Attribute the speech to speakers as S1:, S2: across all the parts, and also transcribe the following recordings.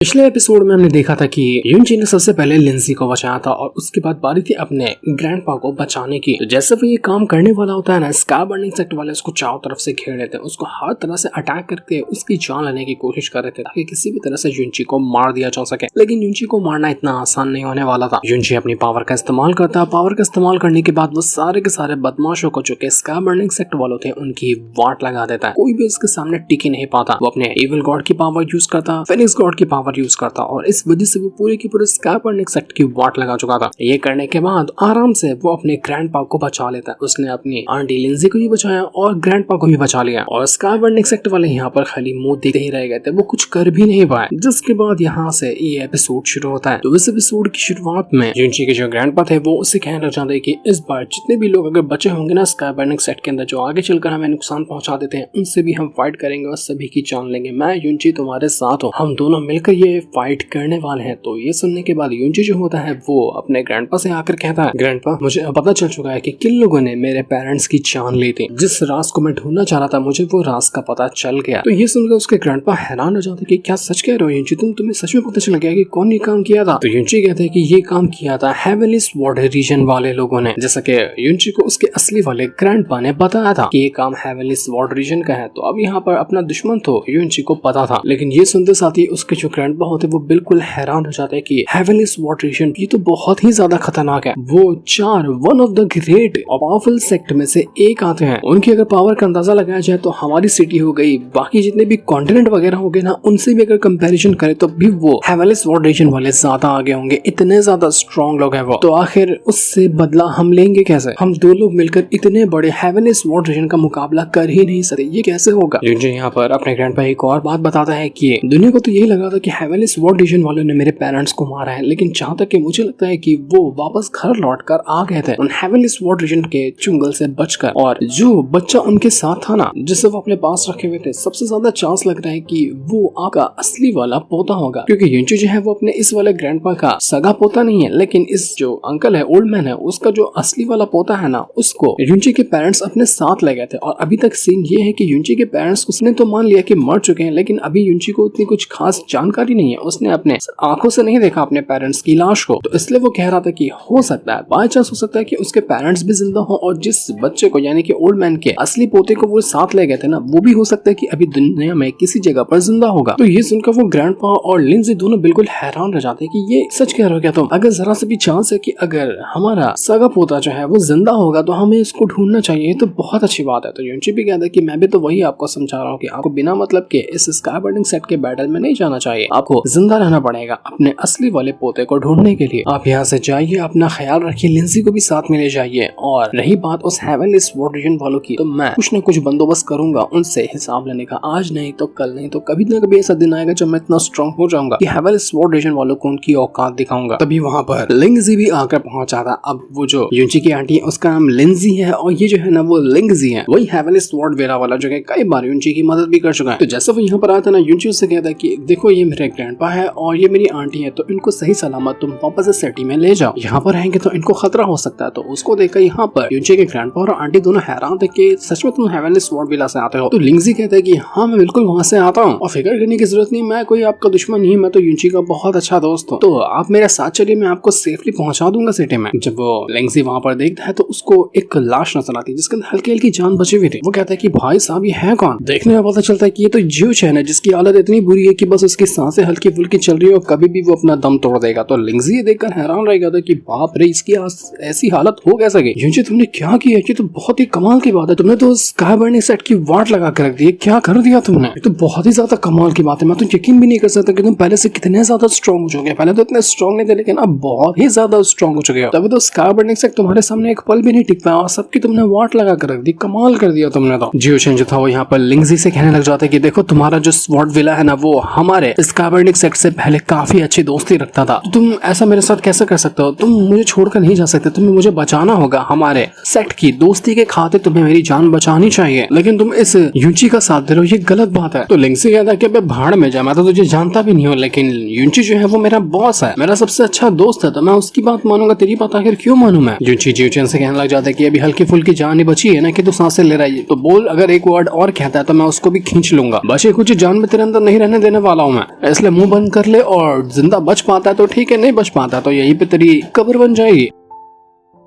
S1: पिछले एपिसोड में हमने देखा था कि युनची ने सबसे पहले लिंजी को बचाया था और उसके बाद बारी थी अपने ग्रैंडपा को बचाने की। तो जैसे वो ये काम करने वाला होता है ना, स्काई बर्निंग सेक्ट वाले उसको चारों तरफ से घेर लेते हैं, उसको हर तरह से अटैक करके उसकी जान लेने की कोशिश कर रहे थे ताकि किसी भी तरह से युनची को मार दिया जा सके। लेकिन युनची को मारना इतना आसान नहीं होने वाला था। युनची अपनी पावर का इस्तेमाल करता है। पावर का इस्तेमाल करने के बाद वो सारे के सारे बदमाशों को, जो कि स्काई बर्निंग सेक्ट वालों थे, उनकी वाट लगा देता है। कोई भी उसके सामने टिक ही नहीं पाता। वो अपने इविल गॉड की पावर यूज करता, फेनिक्स गॉड की पावर यूज करता और इस वजह से वो पूरे की पूरे स्काई बर्निंग सेक्ट की वाट लगा चुका था। ये करने के बाद आराम से वो अपने ग्रैंडपा को बचा लेता है। उसने अपनी आंटी लिंजी को भी बचाया और ग्रैंडपा को भी बचा लिया और स्काई बर्निंग सेक्ट वाले यहाँ पर खाली मुंह देखते ही रह गए थे, वो कुछ कर भी नहीं पाए। जिसके बाद यहाँ से ये एपिसोड शुरू होता है। तो इस एपिसोड की शुरुआत में युनची के जो ग्रैंडपा थे वो उससे कहने लग जाते हैं कि इस बार जितने भी लोग अगर बचे होंगे ना स्काई बर्निंग सेक्ट के अंदर, जो आगे चलकर हमें नुकसान पहुंचा देते हैं, उनसे भी हम फाइट करेंगे और सभी की जान लेंगे। मैं युनची तुम्हारे साथ हूँ, हम दोनों मिलकर ये फाइट करने वाले हैं। तो ये सुनने के बाद युनची जो होता है वो अपने ग्रैंडपा से आकर कहता है, ग्रैंडपा मुझे पता चल चुका है कि किन लोगों ने मेरे पेरेंट्स की जान ली थी। जिस राज को मैं ढूंढना चाह रहा था मुझे वो राज का पता चल गया। तो ये सुनकर उसके ग्रैंडपा हैरान हो जाते कि क्या सच कह रहे हो युनची, तुम्हें सच में पता चल गया कि कौन ये काम किया था? तो युनची कहते हैं कि ये काम किया था हेवनली स्वॉर्ड रीजन वाले लोगों ने। जैसा कि युनची को उसके असली वाले ग्रैंडपा ने बताया था कि ये काम हेवनली स्वॉर्ड रीजन का है। तो अब यहाँ पर अपना दुश्मन तो युनची को पता था, लेकिन ये सुनते साथ ही उसके जो ग्रैंडपा होते वो बिल्कुल हैरान हो जाते हैं कि हेवनली स्वॉर्ड रीजन ये तो बहुत ही ज्यादा खतरनाक है। वो चार वन ऑफ द ग्रेट और पावरफुल सेक्ट में से एक आते हैं। उनकी अगर पावर का अंदाजा लगाया जाए तो हमारी सिटी हो गई, बाकी जितने भी कॉन्टिनेंट वगैरह हो गए ना, उनसे भी अगर कंपैरिजन करें तो भी वो हेवनली स्वॉर्ड रीजन वाले ज्यादा आगे होंगे। इतने ज्यादा स्ट्रॉन्ग लोग हैं वो। तो आखिर उससे बदला हम लेंगे कैसे? हम दो लोग मिलकर इतने बड़े हेवनली स्वॉर्ड रीजन का मुकाबला कर ही नहीं सकते, ये कैसे होगा? युनची यहाँ पर अपने ग्रैंडपा एक और बात बताता है कि दुनिया को तो यही लगा था कि हेवनली स्वॉर्ड रीजन वालों ने मेरे पेरेंट्स को मारा है, लेकिन जहाँ तक कि मुझे लगता है कि वो वापस घर लौटकर आ गए थे उन हेवनली स्वॉर्ड रीजन के चुंगल से बचकर। और जो बच्चा उनके साथ था ना, जिसे वो अपने पास रखे हुए थे, सबसे ज्यादा चांस लग रहा है कि वो आपका असली वाला पोता होगा, क्योंकि युनची जो है वो अपने इस वाले ग्रैंडपा का सगा पोता नहीं है, लेकिन इस जो अंकल है, ओल्ड मैन है, उसका जो असली वाला पोता है ना, उसको युनची के पेरेंट्स अपने साथ ले गए थे। और अभी तक सीन ये है कि युनची के पेरेंट्स उसने तो मान लिया कि मर चुके हैं, लेकिन अभी युनची को उतनी कुछ खास जानकारी नहीं है। उसने अपने आंखों से नहीं देखा अपने पेरेंट्स की लाश को। तो इसलिए वो कह रहा था कि हो सकता है, बाय चांस हो सकता है कि उसके पेरेंट्स भी जिंदा हो और जिस बच्चे को यानी कि ओल्ड मैन के असली पोते को वो साथ ले गए थे ना, वो भी हो सकता है कि अभी दुनिया में किसी जगह पर जिंदा होगा। तो ये सुनकर वो ग्रैंडपा और लिंजी दोनों बिल्कुल हैरान रह जाते हैं कि ये सच कह रहे हो क्या तुम? अगर जरा से भी चांस है कि अगर हमारा सगा पोता जो है वो जिंदा होगा तो हमें इसको ढूंढना चाहिए, तो बहुत अच्छी बात है। तो युनची भी कहता है कि मैं भी तो वही आपको समझा रहा हूँ कि आपको बिना मतलब के इस स्काई बर्निंग सेट के बैटल में नहीं जाना चाहिए, आपको जिंदा रहना पड़ेगा अपने असली वाले पोते को ढूंढने के लिए। आप यहाँ से जाइए, अपना ख्याल रखिए, लिंजी को भी साथ में ले जाइए। और रही बात उस हेवनली स्वॉर्ड रीजन वालों की, तो मैं कुछ न कुछ बंदोबस्त करूंगा उनसे हिसाब लेने का। आज नहीं तो कल, नहीं तो कभी न कभी ऐसा दिन आएगा जब मैं इतना स्ट्रॉन्ग हो जाऊंगा कि हेवनली स्वॉर्ड रीजन वालों को उनकी औकात दिखाऊंगा। तभी वहाँ पर लिंजी भी आकर पहुंचा था। अब वो जो युनची की आंटी है उसका नाम लिंजी है और ये जो है ना वो लिंजी है, वही हेवनली स्वॉर्ड वेरा वाला जो है कई बार युनची की मदद भी कर चुका है। तो जैसे वो यहाँ पर आया था ना, युनची उससे कहता है कि देखो ये मेरे ग्रैंडपा है और ये मेरी आंटी है, तो इनको सही सलामत तुम वापस से सिटी में ले जाओ। यहाँ पर रहेंगे तो इनको खतरा हो सकता है। तो उसको देखकर यहाँ पर युनची के ग्रैंडपा और आंटी दोनों हैरान थे कि सच में तुम हेवनली स्वॉर्ड विला से आते हो? तो लिंजी कहता है कि हाँ मैं बिल्कुल वहाँ से आता हूँ और फिक्र करने की जरूरत नहीं, मैं कोई आपका दुश्मन नहीं, मैं तो युनची का बहुत अच्छा दोस्त हूँ। तो आप मेरे साथ चलिए, मैं आपको सेफली पहुंचा दूंगा सिटी में। जब वो लिंजी वहाँ पर देखता है तो उसको एक लाश नजर आती है जिसके अंदर हल्की हल्की जान बची हुई थी। वो कहता है कि भाई साहब ये है कौन? देखने में पता चलता है कि ये तो जियो चैन है जिसकी हालत इतनी बुरी है कि बस उसकी सांसें हल्की फुल्की चल रही है और कभी भी वो अपना दम तोड़ देगा। तो लिंजी ये देखकर हैरान रह गया था कि बाप रे, इसकी ऐसी हालत हो कैसे गई? युनची तुमने क्या किया? ये तो बहुत ही कमाल की बात है, तुमने तो स्काई बर्निंग सेट की वाट लगा कर रख दी, क्या कर दिया तुमने? ये तो बहुत ही ज्यादा कमाल की बात है। मैं तो यकीन भी नहीं कर सकता कि तुम पहले से कितने ज्यादा स्ट्रॉन्ग हो चुके। पहले तो इतने स्ट्रॉन्ग नहीं थे, लेकिन अब बहुत ही ज्यादा स्ट्रॉन्ग हो चुके हो। तभी तो स्काई बर्निंग सेट तुम्हारे सामने एक पल भी नहीं टिक पाया और सबकी तुमने वाट लगा कर रख दी। कमाल कर दिया तुमने तो। जियो चैन जो था वो यहाँ पर लिंजी से कहने लग जाता है कि देखो तुम्हारा जो स्वॉर्ड विला है ना, वो हमारे स्काई बर्निंग सेट से पहले काफी अच्छी दोस्ती रखता था। तो तुम ऐसा मेरे साथ कैसे कर सकते हो? तुम मुझे छोड़कर नहीं जा सकते, तुम्हें मुझे बचाना होगा। हमारे सेट की दोस्ती के खातिर तुम्हें मेरी जान बचानी चाहिए, लेकिन तुम इस युनची का साथ दे रहे हो, ये गलत बात है। तो लिंजी कहता है कि अबे भाड़ में जा, मैं तो तुझे जानता भी नहीं हूँ, लेकिन युनची जो है वो मेरा बॉस है, मेरा सबसे अच्छा दोस्त है, तो मैं उसकी बात मानूंगा, तेरी बात आखिर क्यों मानूं मैं? युनची जियो चैन से कहने लग जाता है कि अभी हल्की फुल्की जान ही बची है ना कि तू सांसें ले रहा है, तो बोल, अगर एक वर्ड और कहता है तो मैं उसको भी खींच लूंगा। बचे कुछ जान में तेरे अंदर नहीं रहने देने वाला हूँ मैं। इसलिए मुंह बंद कर ले, और जिंदा बच पाता है तो ठीक है, नहीं बच पाता तो यहीं पे तेरी कब्र बन जाएगी।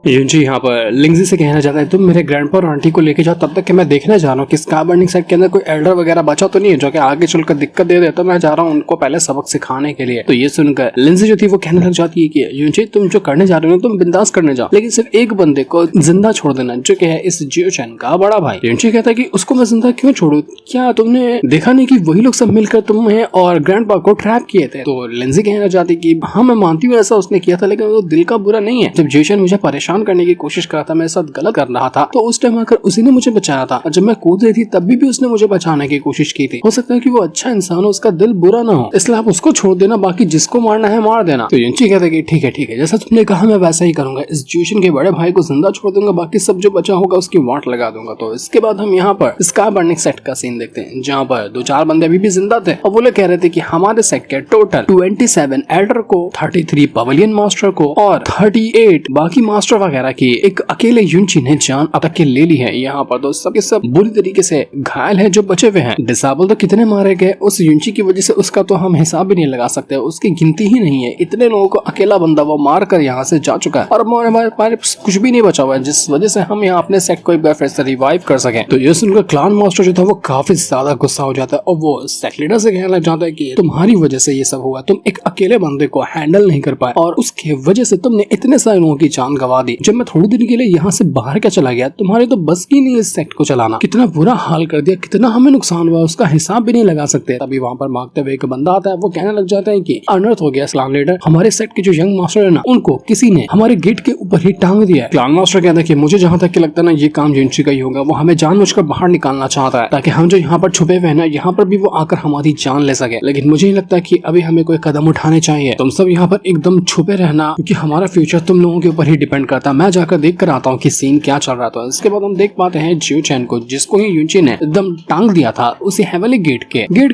S1: युनची यहाँ पर लिंगजी से कहना चाहता है तुम मेरे ग्रैंडपा और आंटी को लेके जाओ, तब तक कि मैं देखना चाह रहा हूँ कि स्काई बर्निंग साइट के अंदर कोई एल्डर वगैरह बचा तो नहीं है जो कि आगे चलकर दिक्कत दे दे, तो मैं जा रहा हूँ उनको पहले सबक सिखाने के लिए। तो ये सुनकर लिंगजी जो थी वो कहने लग जाती है कि युनची तुम जो करने जा रहे हो तुम बिंदास करने जाओ, लेकिन सिर्फ एक बंदे को जिंदा छोड़ देना जो कि है इस जियो चैन का बड़ा भाई। युनची कहता है कि उसको मैं जिंदा क्यों छोड़ू, क्या तुमने देखा नहीं कि वही लोग सब मिलकर तुम्हें और ग्रैंडपा को ट्रैप किए थे। तो लिंगजी कहना चाहती कि हाँ मैं मानती हूँ ऐसा उसने किया था, लेकिन वो दिल का बुरा नहीं है। जब जियो चैन मुझे परेशान करने की कोशिश रहा था, मेरे साथ गलत कर रहा था, तो उस टाइम आकर उसी ने मुझे बचाया था, और जब मैं कूद रही थी तब भी उसने मुझे बचाने की कोशिश की थी। हो सकता है कि वो अच्छा इंसान हो, उसका दिल बुरा ना हो, इसलिए आप उसको छोड़ देना, बाकी जिसको मारना है मार देना। तो युनची कहता है कि ठीक है जैसा तुमने कहा मैं वैसा ही करूंगा, इस ज्यूशन के बड़े भाई को जिंदा छोड़ दूंगा, बाकी सब जो बचा होगा उसकी वाट लगा दूंगा। तो इसके बाद हम यहाँ पर स्काई बर्निंग सेट का सीन देखते हैं, जहाँ पर 2-4 बंदे अभी भी जिंदा थे और वो लोग कह रहे थे कि हमारे सेट के टोटल 27 एल्डर को, 33 पवेलियन मास्टर को और 38 बाकी मास्टर वगैरह की एक अकेले युनची ने जान अब तक के ले ली है। यहाँ पर तो सब के सब बुरी तरीके से घायल है जो बचे हुए हैं। डिसेबल तो कितने मारे गए उस युनची की वजह से, उसका तो हम हिसाब भी नहीं लगा सकते, उसकी गिनती ही नहीं है। इतने लोगों को अकेला बंदा वो मार कर यहाँ से जा चुका है और हमारे पास कुछ भी नहीं बचा हुआ है, जिस वजह से हम यहाँ अपने सेट को एक बार फिर से रिवाइव कर सके। तो ये सुनकर क्लान मास्टर जो था वो काफी ज्यादा गुस्सा हो जाता है और वो सेट लीडर से कहने लग जाता है कि तुम्हारी वजह से ये सब हुआ, तुम एक अकेले बंदे को हैंडल नहीं कर पाए और उसके वजह से तुमने इतने सारे लोगों की जान गंवा दी। जब मैं थोड़ी देर के लिए यहाँ से बाहर क्या चला गया, तुम्हारे तो बस की नहीं इस सेक्ट को चलाना, कितना बुरा हाल कर दिया, कितना हमें नुकसान हुआ उसका हिसाब भी नहीं लगा सकते। तभी वहाँ पर भागते हुए एक बंदा आता है, वो कहने लग जाता है कि अनर्थ हो गया क्लान लीडर, हमारे सेट के जो यंग मास्टर है ना उनको किसी ने हमारे गेट के ऊपर ही टांग दिया है। क्लान मास्टर कहता है कि मुझे जहाँ तक लगता है ना ये काम युनची का ही होगा, वो हमें जानबूझकर बाहर निकालना चाहता है ताकि हम जो यहाँ पर छुपे हुए हैं ना यहाँ पर भी वो आकर हमारी जान ले सके। लेकिन मुझे नहीं लगता कि अभी हमें कोई कदम उठाने चाहिए, तुम सब यहाँ पर एकदम छुपे रहना क्योंकि हमारा फ्यूचर तुम लोगों के ऊपर ही डिपेंड करता है। मैं जाकर देख कर आता हूँ कि सीन क्या चल रहा था। इसके बाद हम देख पाते हैं जियो चैन को, जिसको ही युनची ने एकदम टांग दिया था उसी हेवनली गेट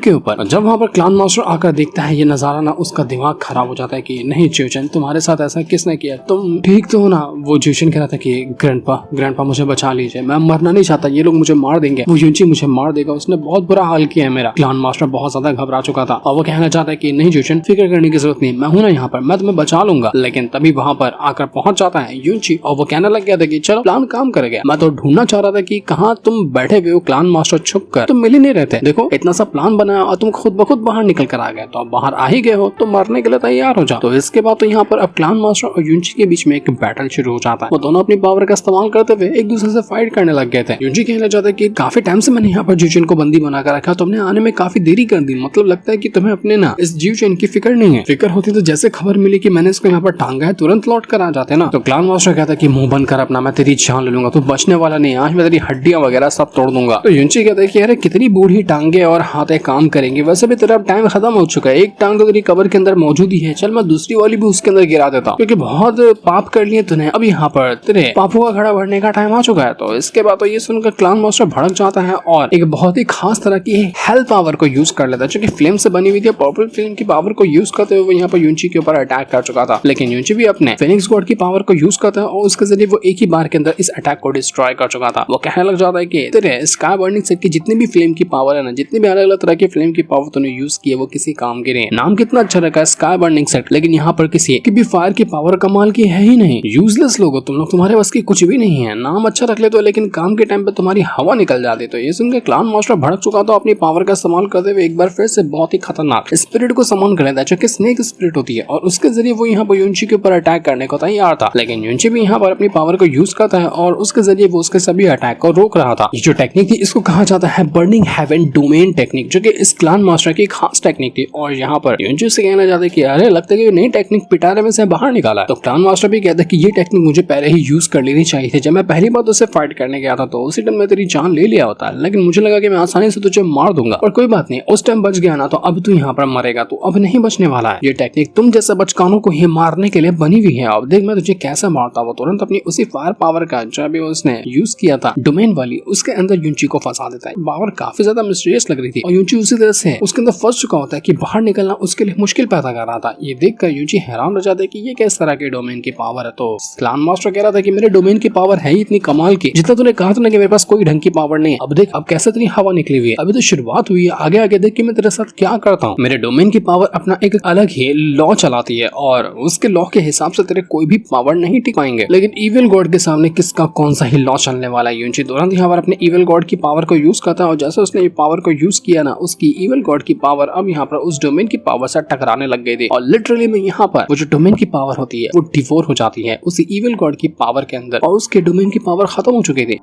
S1: के ऊपर। जब वहाँ पर क्लान मास्टर आकर देखता है ये नजारा ना, उसका दिमाग खराब हो जाता है कि नहीं जियो चैन तुम्हारे साथ ऐसा किसने किया, तुम ठीक तो हो ना। वो जियो चैन कह रहा था कि ग्रैंडपा मुझे बचा लीजिए, मैं मरना नहीं चाहता, ये लोग मुझे मार देंगे, वो युनची मुझे मार देगा, उसने बहुत बुरा हाल किया है मेरा। क्लान मास्टर बहुत ज्यादा घबरा चुका था और वो कहना चाहता है कि नहीं जियो चैन फिक्र करने की जरूरत नहीं, मैं हूं ना यहाँ पर, मैं तुम्हें बचा लूंगा। लेकिन तभी वहाँ पर आकर पहुंच जाता है युनची और वो कहने लग गया था कि चलो प्लान काम कर गया, मैं तो ढूंढना चाह रहा था कि कहाँ तुम बैठे हुए हो क्लान मास्टर छुप कर, तुम मिल ही नहीं रहते, देखो इतना सा प्लान बनाया और तुम खुद ब खुद बाहर निकल कर आ गए, तो अब बाहर आ ही गए हो तो मरने के लिए तैयार हो जाओ। तो इसके बाद तो यहाँ पर अब क्लान मास्टर और युनची के बीच में एक बैटल शुरू हो जाता है। वो दोनों अपनी पावर का इस्तेमाल करते हुए एक दूसरे से फाइट करने लग गए थे। युनची कहने लग जाता है कि काफी टाइम से मैंने यहाँ पर जियो चैन को बंदी बना कर रखा, तुमने आने में काफी देरी कर दी, मतलब लगता है कि तुम्हें अपने ना इस जियो चैन की फिक्र नहीं है, फिक्र होती तो जैसे खबर मिली कि मैंने इसको यहाँ पर टांगा है तुरंत लौट कर आ जाते ना। तो क्लान मास्टर कहता है कि मुंह बंद कर अपना, मैं तेरी जान ले लूंगा, तू बचने वाला नहीं, आज मैं तेरी हड्डियां वगैरह सब तोड़ दूंगा। तो युनची कहता है कि अरे कितनी बूढ़ी टांगे और हाथ काम करेंगे, वैसे भी तेरा टाइम खत्म हो चुका है, एक टांग तो तेरी कबर के अंदर मौजूद ही है, चल मैं दूसरी वाली भी उसके अंदर गिरा देता हूँ क्योंकि बहुत पाप कर लिए तूने, अब यहाँ पर तेरे पापों का घड़ा भरने का टाइम आ चुका है। तो इसके बाद तो ये सुनकर क्लान मास्टर भड़क जाता है और एक बहुत ही खास तरह की हेल पावर को यूज कर लेता है, जो कि फ्लेम से बनी हुई थी। पर्पल फ्लेम की पावर को यूज करते हुए यहाँ पर युनची के ऊपर अटैक कर चुका था, लेकिन युनची भी अपने फिनिक्स गॉड की पावर को यूज करता है और उसके जरिए वो एक ही बार के अंदर इस अटैक को डिस्ट्रॉय कर चुका था। वो कहने लग जाता है कि तेरे स्काई बर्निंग सेट की जितनी भी फ्लेम की पावर है ना, जितनी भी अलग अलग तरह की फ्लेम की पावर तूने यूज की है वो किसी काम की नहीं है। नाम कितना अच्छा रखा है स्काई बर्निंग सेट, लेकिन यहाँ पर किसी की भी फायर की पावर कमाल की है ही नहीं। यूजलेस लोग हो तुम लोग, तुम्हारे बस की कुछ भी नहीं है। नाम अच्छा रख ले तो, लेकिन काम के टाइम पे तुम्हारी हवा निकल जाती। तो ये सुनकर क्लान मास्टर भड़क चुका था, अपनी पावर का इस्तेमाल करते हुए एक बार फिर से बहुत ही खतरनाक स्पिरिट को समन कर लेता है, जो कि स्नेक स्पिरिट होती है, और उसके जरिए वो यहाँ पर युनची के ऊपर अटैक करने को तैयार था। लेकिन युनची भी यहाँ पर अपनी पावर को यूज करता है और उसके जरिए वो उसके सभी अटैक को रोक रहा था। ये जो टेक्निक थी इसको कहा जाता है बर्निंग हेवन डोमेन टेक्निक, जो कि इस क्लान मास्टर की खास टेक्निक थी। और यहाँ पर युनची से कहना चाहते कि अरे लगता है कि नई टेक्निक पिटारे में से बाहर निकाला। तो क्लान मास्टर भी कहता है कि ये टेक्निक मुझे पहले ही यूज कर लेनी चाहिए थी, जब मैं पहली बार उससे फाइट करने गया था तो उसी टाइम मैं तेरी जान ले लिया होता, लेकिन मुझे लगा कि मैं आसानी से तुझे मार दूंगा। और कोई बात नहीं, उस टाइम बच गया ना, तो अब तू यहाँ पर मरेगा, तो अब नहीं बचने वाला है। ये टेक्निक तुम जैसे बचकानों को ही मारने के लिए बनी हुई है। अब देख मैं तुझे कैसे मार आता वो तुरंत अपनी उसी फायर पावर का जो अभी उसने यूज किया था डोमेन वाली, उसके अंदर यूनची को फंसा देता है। पावर काफी ज्यादा मिस्टीरियस लग रही थी और यूनची उसी तरह से उसके अंदर फंस चुका होता है कि बाहर निकलना उसके लिए मुश्किल पैदा कर रहा था। ये देखकर यूनची हैरान हो जाता है कि ये किस तरह के डोमेन की पावर है। तो क्लान मास्टर कह रहा था कि मेरे डोमेन की पावर है ही इतनी कमाल की, जितना तूने कहा था ना कि मेरे पास कोई ढंग की पावर नहीं है। अब देख अब कैसे इतनी हवा निकली हुई है, अभी तो शुरुआत हुई है, आगे आगे देख कि मैं तेरे साथ क्या करता हूँ। मेरे डोमेन की पावर अपना एक अलग ही लॉ चलाती है और उसके लॉ के हिसाब से तेरे कोई भी पावर नहीं टिक पाएंगे। लेकिन इविल गॉड के सामने किसका कौन सा ही लॉ चलने वाला है। यूनची तुरंत यहाँ पर अपने इविल गॉड की पावर को यूज करता है और जैसे उसने ये पावर को यूज किया ना, उसकी इविल गॉड की पावर अब यहाँ पर उस डोमेन की पावर से टकराने लग गई थी और लिटरली में यहाँ पर वो जो डोमेन की पावर होती है वो डिवोर हो जाती है उसी इविल गॉड की पावर के अंदर और उसके डोमेन की पावर खत्म हो चुकी थी।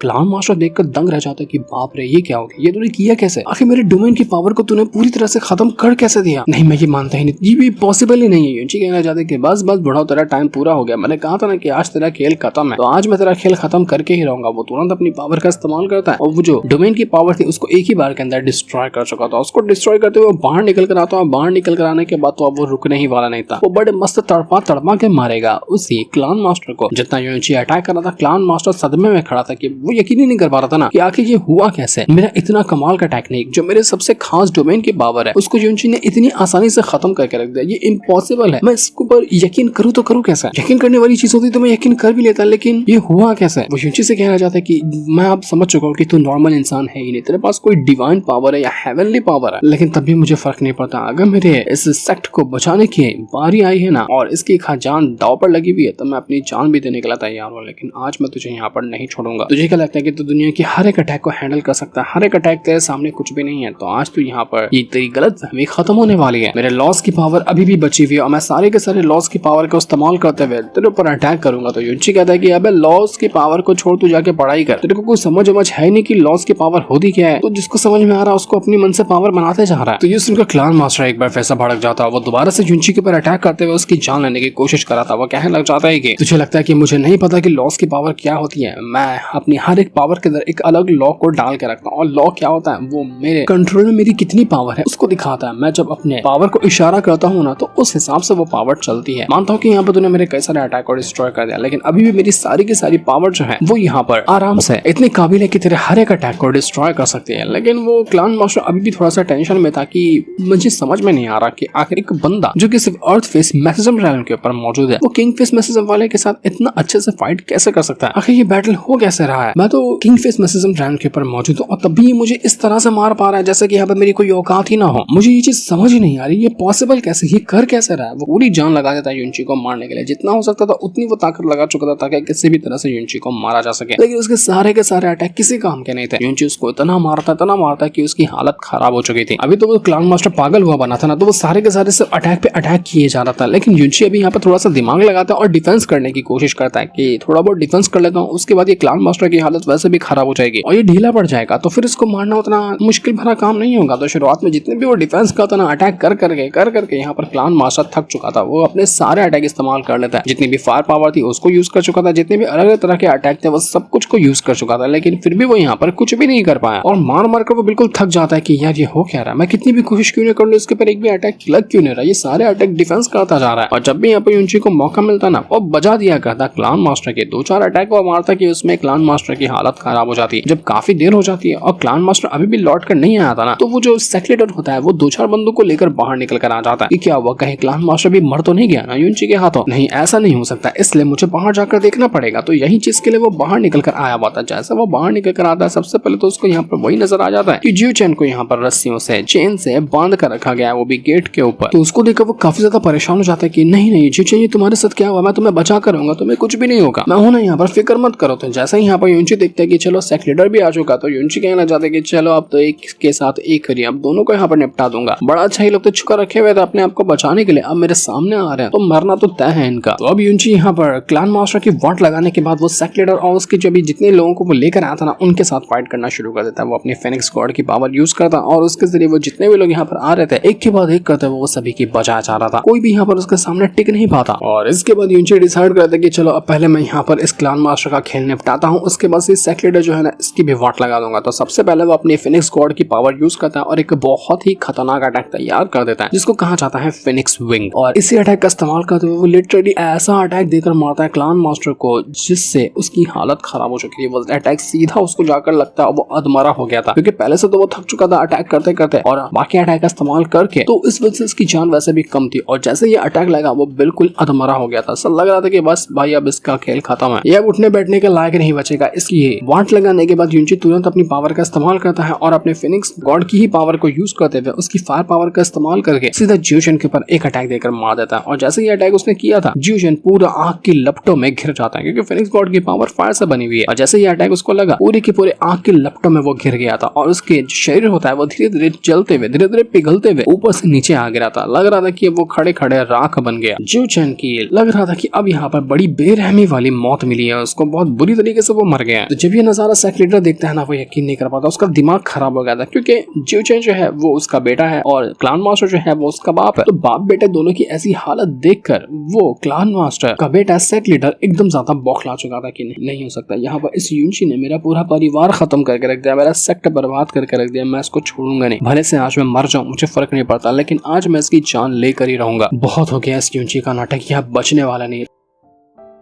S1: क्लान मास्टर देखकर दंग रह जाता है कि बाप रे ये क्या हो गया, ये तूने किया कैसे, आखिर मेरे डोमेन की पावर को तूने पूरी तरह से खत्म कर कैसे दिया। नहीं मैं ये मानता ही नहीं, ये भी पॉसिबल ही नहीं है। यूनची कहना चाहते कि बस बुढ़ाओ तेरा टाइम पूरा हो गया, मैंने कहा था ना कि आज तेरा खेल खत्म है तो आज मैं तेरा खेल खत्म करके ही रहूंगा। वो तुरंत अपनी पावर का इस्तेमाल करता है और वो जो डोमेन की पावर थी उसको एक ही बार के अंदर डिस्ट्रॉय कर चुका था। उसको डिस्ट्रॉय करते हुए बाहर निकल कर आता है। बाहर निकल कर आने के बाद तो अब वो रुकने ही वाला नहीं था, वो बड़े मस्त तड़पा के मारेगा उसी क्लान मास्टर को। जितना यूनची अटैक कर रहा था क्लान मास्टर सदमे में खड़ा था कि वो यकीन ही नहीं कर पा रहा था ना कि आखिर ये हुआ कैसे। मेरा इतना कमाल का टेक्निक जो मेरे सबसे खास डोमेन की पावर है उसको यूनची ने इतनी आसानी से खत्म करके रख दिया। ये इम्पॉसिबल है, मैं इसके ऊपर यकीन करूँ तो करूँ कैसे। यकीन करने वाली चीज होती तो मैं यकीन कर भी लेता, लेकिन ये हुआ कैसे। वो यूनची से कहना चाहता है कि मैं अब समझ चुका हूँ कि तू नॉर्मल इंसान है ही नहीं, तेरे पास कोई डिवाइन पावर है या हेवनली पावर है, लेकिन तब भी मुझे फर्क नहीं पड़ता। अगर मेरे इस सेक्ट को बचाने की बारी आई है ना और इसकी जान दाव पर लगी हुई है तो मैं अपनी जान भी देने के लिए तैयार हूँ, लेकिन आज मैं तुझे यहाँ पर नहीं छोड़ूंगा। तुझे क्या लगता है कि तू दुनिया की हर एक अटैक को हैंडल कर सकता है, हर एक अटैक तेरे सामने कुछ भी नहीं है, तो आज तू यहाँ पर ये तेरी गलतफहमी खत्म होने वाली है। मेरे लॉस की पावर अभी भी बची हुई है और मैं सारे के सारे लॉस की पावर का इस्तेमाल करते हुए तेरे ऊपर अटैक करूंगा। तो यूनची कहता है कि अबे लॉस की पावर को छोड़ तू जाके पढ़ाई कर, तेरे को कोई समझ है नहीं कि लॉस की पावर होती क्या है, तो जिसको समझ में आ रहा है उसको अपनी मन से पावर बनाते जा रहा है। तो ये सुनकर क्लान मास्टर एक बार फैसा भड़क जाता है, वो दोबारा से यूनची के ऊपर अटैक करते हुए उसकी जान लेने की कोशिश कर रहा था। वो कहने लग जाता है कि तुझे लगता है कि मुझे नहीं पता कि लॉस की पावर क्या होती है, मैं अपनी हर एक पावर के अंदर एक अलग लॉ को डाल के रखता हूँ और लॉ क्या होता है वो मेरे कंट्रोल में मेरी कितनी पावर है उसको दिखाता है। मैं जब अपने पावर को इशारा करता हूँ ना तो उस हिसाब से वो पावर चलती है। मानता हूँ कि यहाँ पर तूने मेरे कई सारे अटैक को डिस्ट्रॉय कर दिया, लेकिन अभी भी मेरी सारी की सारी पावर जो है वो यहाँ पर आराम से इतनी काबिल है कि तेरे हर एक अटैक को डिस्ट्रॉय कर सकती है। लेकिन वो क्लान मास्टर अभी भी थोड़ा सा टेंशन में था कि मुझे समझ में नहीं आ रहा कि आखिर एक बंदा जो कि सिर्फ अर्थ फेस मैक्सिमम रैलन के ऊपर मौजूद है वो किंग फेस मैक्सिमम वाले के साथ इतना अच्छे से फाइट कैसे कर सकता है, आखिर ये बैटल हो कैसे रहा है। मैं तो किंग फेस मैक्सिमम रैलन के ऊपर मौजूद हूँ और तब भी मुझे इस तरह से मार पा रहा है जैसे कि यहाँ पर मेरी कोई औकात ही ना हो। मुझे ये चीज समझ ही नहीं आ रही, ये पॉसिबल कैसे, ये कर कैसे रहा है। वो पूरी जान लगा देता है यूनची को मारने के लिए, जितना हो सकता था उतनी वो ताकत लगा चुका था ताकि किसी भी तरह से यूनची को मारा जा सके। लेकिन उसके सारे अटैक किसी काम के नहीं थे। यूनची उसको इतना मारता कि उसकी हालत खराब हो चुकी थी। अभी तो वो क्लान मास्टर पागल हुआ बना था ना, तो वो सारे के सारे सिर्फ अटैक पे अटैक किए जा रहा था। लेकिन यूनची अभी यहाँ पर थोड़ा सा दिमाग लगाता है और डिफेंस करने की कोशिश करता है कि थोड़ा बहुत डिफेंस कर लेता हूँ, उसके बाद ये क्लान मास्टर की हालत वैसे भी खराब हो जाएगी और ये ढीला पड़ जाएगा, तो फिर इसको मारना उतना मुश्किल भरा काम नहीं होगा। तो शुरुआत में जितने भी वो डिफेंस करता ना अटैक कर करके यहाँ पर क्लान मास्टर थक चुका था। वो अपने सारे अटैक इस्तेमाल कर लेता है, जितनी भी फायर पावर थी उसको यूज कर चुका था, जितने भी अलग अलग तरह के अटैक थे वो सब कुछ को यूज कर चुका था, लेकिन फिर भी वो यहाँ पर कुछ भी नहीं कर पाया और मार कर वो बिल्कुल थक जाता है कि यार ये हो क्या रहा है, मैं कितनी भी कोशिश क्यों नहीं कर लूं, इसके पर एक भी अटैक लग क्यों नहीं रहा, ये सारे अटैक डिफेंस करता जा रहा है। और जब भी यहाँ पर यूनची को मौका मिलता ना वो बजा दिया करता क्लान मास्टर के 2-4 अटैक वो मारता कि उसमें क्लान मास्टर की हालत खराब हो जाती है। जब काफी देर हो जाती है और क्लान मास्टर अभी भी लौट कर नहीं आया था ना, तो वो जो सेक्रेटर होता है वो 2-4 बंदों को लेकर बाहर निकल कर आ जाता है कि क्या हुआ, कहीं क्लान मास्टर भी मर तो नहीं गया ना यूनची के हाथों। नहीं, ऐसा नहीं हो सकता, इसलिए मुझे बाहर जाकर देखना पड़ेगा। तो यही चीज के लिए वो बाहर निकल कर आया हुआ था। जैसे वो बाहर निकल कर आता है सबसे पहले तो उसको यहाँ पर वही नजर आ जाता है कि जियो चैन को यहाँ पर रस्सियों से चेन से बांध कर रखा गया है, वो भी गेट के ऊपर। तो उसको देखकर वो काफी ज्यादा परेशान हो जाता है कि नहीं जियो चैन, ये तुम्हारे साथ क्या हुआ, मैं तुम्हें बचा कर रहूंगा, तुम्हें कुछ भी नहीं होगा, मैं हूं ना यहाँ पर, फिक्र मत करो। तो जैसे ही यहाँ पर यूनची देखते हैं कि चलो सेक्रेटर भी आ चुका, तो यूनची कहना चाहते कि चलो अब तो एक के साथ एक करिए, अब दोनों को यहाँ पर निपटा दूंगा। बड़ा अच्छा ही लोग तो छुका रखे हुए थे अपने आप को बचाने के लिए, अब मेरे सामने आ रहे हैं तो मरना तो तय है इनका। तो अब यूनची यहाँ पर क्लान मास्टर की वाट लगाने के बाद वो सेक्रेटर और उसके जो भी जितने लोगों को वो लेकर आया था ना उनके साथ फाइट करना शुरू कर देता है। वो अपनी फेनिक्स गॉड की पावर यूज करता और उसके जरिए वो जितने भी लोग यहाँ पर आ रहे थे एक के बाद एक करते वो सभी की बचाया जा रहा था। कोई भी यहाँ पर उसके सामने टिक नहीं पाता। और इसके बाद यूनची डिसाइड करता है कि चलो अब पहले मैं यहाँ पर इस क्लान मास्टर का खेल निपटाता हूँ, उसके बाद से सेक्रेटर जो है ना इसकी भी वाट लगा दूंगा। तो सबसे पहले वो अपनी फिनिक्स गॉड की पावर यूज करता है और एक बहुत ही खतरनाक अटैक तैयार कर देता है जिसको कहा जाता है फिनिक्स विंग। और इसी अटैक का इस्तेमाल करते हुए वो लिटरली ऐसा अटैक देकर मारता है क्लान मास्टर को जिससे उसकी हालत खराब हो चुकी थी। वो अटैक सीधा उसको जाकर लगता है वो अधमरा हो गया था क्योंकि पहले से तो वो थक चुका था अटैक करते करते और बाकी अटैक का इस्तेमाल करके, तो इस वजह से इसकी जान वैसे भी कम थी और जैसे ये अटैक लगा वो बिल्कुल अधमरा हो गया था। सब लग रहा था कि बस भाई अब इसका खेल खत्म है, ये अब उठने बैठने के लायक नहीं बचेगा। इसकी वाट लगाने के बाद युनची तुरंत अपनी पावर का इस्तेमाल करता है और अपने फिनिक्स गॉड की ही पावर को यूज करते हुए उसकी फायर पावर का इस्तेमाल करके सीधा ज्यूशन के ऊपर एक अटैक देकर मार देता है। और जैसे ये अटैक उसने किया था ज्यूशन पूरा आग की लपटों में घिर जाता है क्योंकि फिनिक्स गॉड की पावर फायर से बनी हुई है। और जैसे ये अटैक उसको लगा पूरे के पूरे आग की लपटों में वो घिर गया था और उसके शरीर होता है वो धीरे धीरे जलते हुए धीरे धीरे पिघलते हुए ऊपर से नीचे आ गिरा था। लग रहा था कि वो खड़े खड़े राख बन गया। ज्यूशन की लग रहा था कि अब यहाँ पर बड़ी बेरहमी वाली मौत मिली है उसको, बहुत बुरी तरीके से वो मर गया। तो जब ये नजारा सेक्रेटर देखता है ना वो यकीन नहीं कर पाता, उसका दिमाग खराब हो गया था क्योंकि ज्यूशन जो है वो उसका बेटा है और क्लान मास्टर जो है वो उसका बाप है। तो बाप बेटे दोनों की ऐसी हालत देखकर वो क्लान मास्टर का बेटा सेक्रेटर एकदम ज्यादा बौखला चुका था कि नहीं हो सकता, यहाँ पर इस युनची ने मेरा पूरा परिवार खत्म करके रख दिया, मेरा सेक्ट बर्बाद करके रख दिया, मैं इसको छोड़ूंगा नहीं। भले से आज मैं मर जाऊं मुझे फर्क नहीं पड़ता, लेकिन आज मैं इसकी जान लेकर ही रहूंगा। बहुत हो गया इस युनची का नाटक, यह बचने वाला नहीं।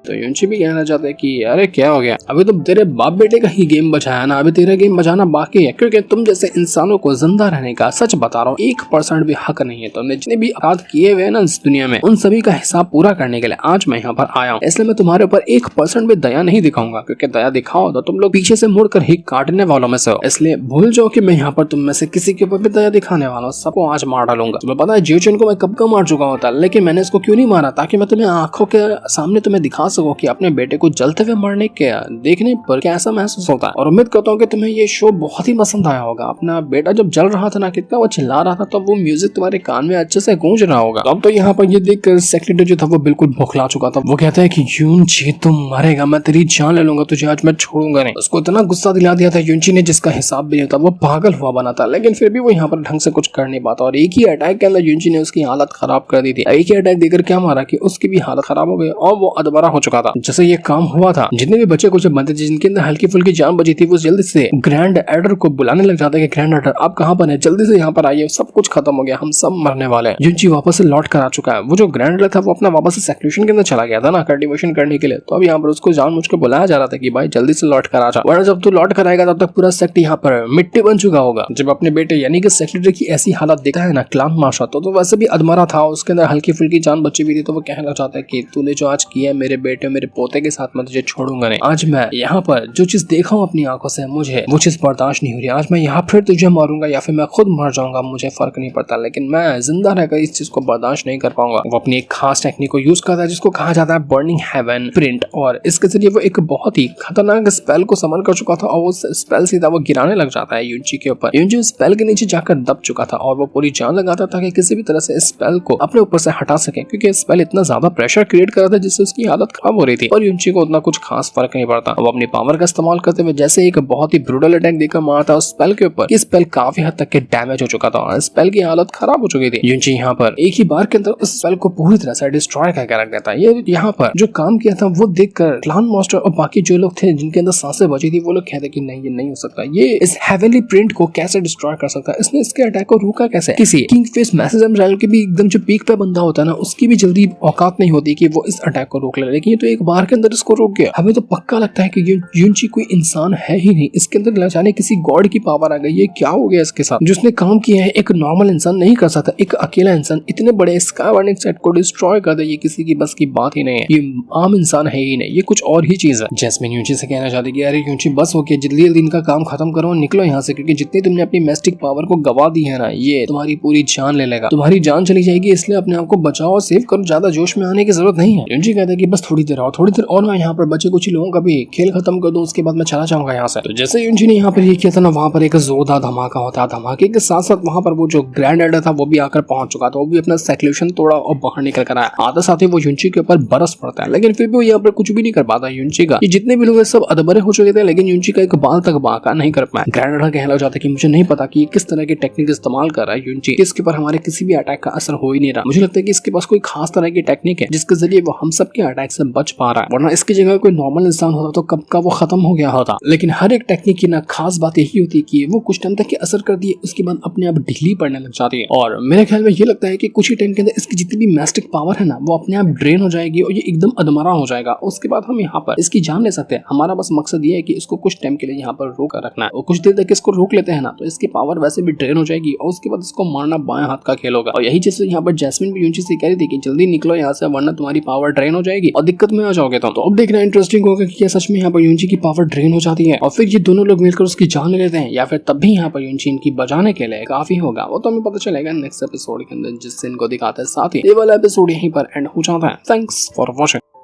S1: तो युनची भी कहना चाहते हैं कि अरे क्या हो गया, अभी तो तेरे बाप बेटे का ही गेम बचाया ना, अभी तेरा गेम बचाना बाकी है क्योंकि तुम जैसे इंसानों को जिंदा रहने का सच बता रहा हूँ 1% भी हक नहीं है। तुमने जितने भी अपराध किए हुए ना इस दुनिया में उन सभी का हिसाब पूरा करने के लिए आज मैं यहाँ पर आया हूँ। इसलिए मैं तुम्हारे ऊपर 1% भी दया नहीं दिखाऊंगा क्योंकि दया दिखाओ तो तुम लोग पीछे से मुड़कर ही काटने वालों में से हो। इसलिए भूल जाओ कि मैं यहाँ पर तुम में से किसी के ऊपर भी दया दिखाने वाला हूँ, सबको आज मार डालूंगा। तुम्हें पता है ज्यूशन को मैं कब का मार चुका होता, लेकिन मैंने इसको क्यों नहीं मारा, ताकि मैं तुम्हें आंखों के सामने तुम्हें दिखा सकूं कि अपने बेटे को जलते हुए मरने के देखने पर कैसा महसूस होता है। और उम्मीद करता हूँ कि तुम्हें ये शो बहुत ही पसंद आया होगा। अपना बेटा जब जल रहा था ना, कितना वो चिल्ला रहा था, तो वो म्यूजिक तुम्हारे कान में अच्छे से गूंज रहा होगा। अब तो यहाँ पर ये देखकर सेक्रेटरी जो था वो बिल्कुल बौखला चुका था। वो कहता है कि युनची तुम मरेगा, मैं तेरी जान ले लूंगा, तुझे आज मैं छोड़ूंगा नहीं। उसको इतना गुस्सा दिला दिया था युनची ने जिसका हिसाब भी नहीं था, वो पागल हुआ बना था, लेकिन फिर भी वो यहाँ पर ढंग से कुछ कर नहीं पाता। और एक ही अटैक के अंदर युनची ने उसकी हालत खराब कर दी थी। एक ही अटैक देकर क्या मारा कि उसकी भी हालत खराब हो गई और वो अधमरा हो चुका था। जैसे ये काम हुआ था, जितने भी बच्चे कुछ बनते थे जिनके अंदर हल्की फुल्की जान बची थी, वो जल्दी से ग्रैंड एडर को बुलाने लग जाता है कि ग्रैंड एडर आप कहाँ पर हैं, जल्दी से यहाँ पर आइए, सब कुछ खत्म हो गया, हम सब मरने वाले हैं। युनची वापस से लौट कर आ चुका है। वो जो ग्रैंड एडर था वो अपना वापस से सेक्रेशन के अंदर चला गया था ना कल्टीवेशन करने के लिए, तो अब यहाँ पर उसको जानबूझ के बुलाया जा रहा था कि भाई जल्दी से लौट कर आ जा, वरना जब तू लौट कर आएगा तब तक पूरा सेक्ट यहाँ पर मिट्टी बन चुका होगा। जब अपने बेटे यानी कि सेक्रेटरी की ऐसी हालत देखा है ना क्लान मास्टर, तो वैसे भी अधमरा था, उसके अंदर हल्की फुल्की जान बची हुई थी, तो वो कहना लग चाहता है कि तूने जो आज किया मेरे बेटे मेरे पोते के साथ, मैं तुझे छोड़ूंगा नहीं। आज मैं यहाँ पर जो चीज देखा हूँ अपनी आंखों से, मुझे वो चीज बर्दाश्त नहीं हो रही। आज मैं यहाँ फिर तुझे मारूंगा या फिर मैं खुद मर जाऊंगा, मुझे फर्क नहीं पड़ता, लेकिन मैं जिंदा रहकर इस चीज को बर्दाश्त नहीं कर पाऊंगा। वो अपनी एक खास टेक्निक को यूज करता है जिसको कहा जाता है बर्निंग हेवन प्रिंट, और इसके जरिए वो एक बहुत ही खतरनाक स्पेल को समन कर चुका था और वो स्पेल सीधा वो गिराने लग जाता है युनची के ऊपर। युनची स्पेल के नीचे जाकर दब चुका था और वो पूरी जान लगाता था कि किसी भी तरह से स्पेल को अपने ऊपर से हटा सके, क्योंकि स्पेल इतना ज्यादा प्रेशर क्रिएट कर रहा था जिससे उसकी हालत खराब हो रही थी और युनची को उतना कुछ खास फर्क नहीं पड़ता। वो अपनी पावर का इस्तेमाल करते हुए जैसे एक बहुत ही ब्रूटल अटैक देकर मारता उस स्पेल के ऊपर, स्पेल काफी हद तक के डैमेज हो चुका था और स्पेल की हालत खराब हो चुकी थी। युनची यहाँ पर एक ही बार के अंदर उस स्पेल को पूरी तरह से डिस्ट्रॉय करके रख देता है। ये यहाँ पर जो काम किया था वो देखकर क्लान मास्टर और बाकी जो लोग थे जिनके अंदर सांसें बची थी, वो लोग कहते कि नहीं ये नहीं हो सकता, ये इस हेवनली प्रिंट को कैसे डिस्ट्रॉय कर सकता है, इसने इसके अटैक को रोका कैसे। किसी किंग फेस मैसेज के भी एकदम जो पीक पे बंदा होता है ना, उसकी भी जल्दी औकात नहीं होती कि वो इस अटैक को रोक ले, लेकिन ये तो एक बार के अंदर इसको रोक गया। हमें तो पक्का लगता है कि ये युनची कोई इंसान है ही नहीं, इसके अंदर जाने किसी गॉड की पावर आ गई। ये क्या हो गया इसके साथ, जिसने काम किया है एक नॉर्मल इंसान नहीं कर सकता। एक अकेला इंसान इतने बड़े स्काई वार्निंग सेट को डिस्ट्रॉय कर दे, ये किसी की बस की बात ही नहीं है, ये आम इंसान है ही नहीं, ये कुछ और ही चीज है। जैस्मिन युनची से कहना चाहती कि अरे युनची बस हो गया, जल्दी जल्दी इनका काम खत्म करो, निकलो यहाँ से, क्योंकि जितनी तुमने अपनी मैस्टिक पावर को गवा दी है ना, ये तुम्हारी पूरी जान ले लेगा, तुम्हारी जान चली जाएगी, इसलिए अपने आप को बचाओ और सेव करो, ज्यादा जोश में आने की जरूरत नहीं है। युनची कहता है कि बस थोड़ी देर और, थोड़ी देर और मैं यहाँ पर बचे कुछ लोगों का भी खेल खत्म कर दूं, उसके बाद मैं चला जाऊंगा यहाँ से। तो जैसे युनची ने यहाँ पर ये किया था ना, वहाँ पर एक जोरदार धमाका होता है। धमाके के साथ साथ वहाँ पर वो जो ग्रैंड एडर था वो भी आकर पहुंच चुका था, वो भी अपना सेक्रेशन तोड़ा और बाहर निकल कर आया। आते साथ ही वो युनची के ऊपर बरस पड़ता है, लेकिन फिर भी वो यहाँ पर कुछ भी नहीं कर पाता युनची का। ये जितने भी लोग सब अधमरे हो चुके थे, लेकिन युनची का एक बाल तक बाका नहीं कर पाया। ग्रैंड एडर कहना चाहता है कि मुझे नहीं पता कि किस तरह की टेक्निक इस्तेमाल कर रहा है युनची, इसके ऊपर हमारे किसी भी अटैक का असर हो ही नहीं रहा। मुझे लगता है कि इसके पास कोई खास तरह की टेक्निक है जिसके जरिए वो हम सब के अटैक से बच पा रहा है, वरना इसकी जगह कोई नॉर्मल इंसान होता तो कब का वो खत्म हो गया होता। लेकिन हर एक टेक्निक की ना खास बात यही होती है कि वो कुछ टाइम तक असर करती है, उसके बाद अपने आप ढीली पड़ने लग जाती है। और मेरे ख्याल में ये लगता है कि कुछ ही टाइम के अंदर इसकी जितनी भी मैस्टिक पावर है ना वो अपने आप ड्रेन हो जाएगी और ये एकदम अधमरा हो जाएगा। उसके बाद हम यहाँ पर इसकी जान ले सकते हैं। हमारा बस मकसद ये है कि इसको कुछ टाइम के लिए यहाँ पर रोक रखना है, और कुछ देर तक इसको रोक लेते हैं ना तो इसकी पावर वैसे भी ड्रेन हो जाएगी और उसके बाद इसको मारना बाएं हाथ का खेल होगा। और यही चीज यहाँ पर जैस्मिन भी यूनची से कह रही थी कि जल्दी निकलो यहाँ से, वरना तुम्हारी पावर ड्रेन हो जाएगी और दिक्कत में आ जाओगे। तो अब देखना इंटरेस्टिंग होगा कि क्या सच में यहाँ पर यूनची की पावर ड्रेन हो जाती है और फिर ये दोनों लोग मिलकर उसकी जान ले लेते हैं, या फिर तब भी यहाँ पर यूनची इनकी बचाने के लिए काफी होगा। वो तो हमें पता चलेगा नेक्स्ट एपिसोड के अंदर जिससे इनको दिखाते हैं। साथ ही ये वाला एपिसोड यहीं पर एंड हो जाता है। Thanks for watching.